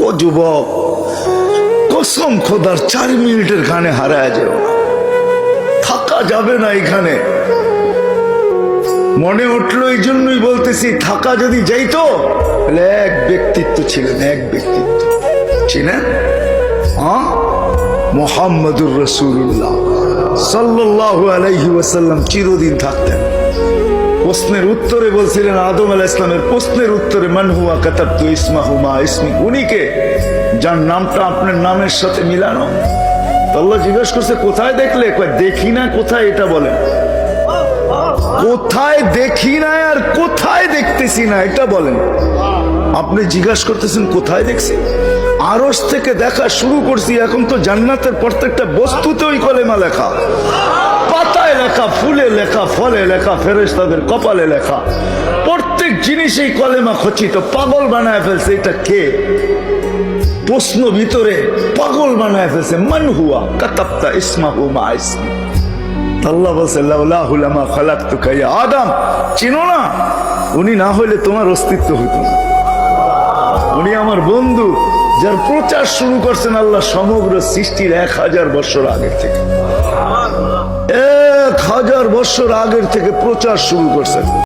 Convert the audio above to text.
ও যুবক, কসম খোদার 4 মিনিটের গানে হারায় যাও, থাকা যাবে না এখানে। মনে উঠলো এই জন্যই বলতেছি, থাকা যদি যাইতো তাহলে এক ব্যক্তিত্ব ছিলেন, এক ব্যক্তিত্ব ছিলেন মুহাম্মদুর রাসূলুল্লাহ সাল্লাল্লাহু আলাইহি ওয়াসাল্লাম চিরদিন থাকতেন। প্রশ্নের উত্তরে বলছিলেন, আদম আলাইহিস সালামের প্রশ্নের উত্তরে, মান হুয়া কাতাবতু ইসমাহু মা ইসমি, উনি কে যার নামটা আপনার নামের সাথে মিলানো। তো আল্লাহ জিজ্ঞেস করছে, কোথায় দেখলে? দেখি না। কোথায় এটা বলেন? কোথায় দেখি না আর কোথায় দেখতেছি না এটা বলেন। আপনি জিজ্ঞাসা করতেছেন কোথায় দেখছি? আরশ থেকে দেখা শুরু করছি, এখন তো জান্নাতের প্রত্যেকটা বস্তুতে ওই কলেমা লেখা, পাতায় লেখা, ফুলে লেখা, ফলে লেখা, ফেরেশতাদের কপালে লেখা, প্রত্যেক জিনিসেই কলেমা খচিত। পাগল বানায় ফেলছে, এটা কে? প্রশ্ন ভিতরে পাগল বানায় ফেলছে, মান হুয়া কাতাবতা ইসমাহু মা ইসমি। আল্লাহ বলছে, লাউলাহু লামা খালাকতুকা ইয়া আদম, চিনো না? উনি না হইলে তোমার অস্তিত্ব হতো না। উনি আমার বন্ধু, যার প্রচার শুরু করছেন আল্লাহ সমগ্র সৃষ্টির 1000 বছর আগের থেকে। 1000 বছর আগের থেকে প্রচার শুরু করছেন।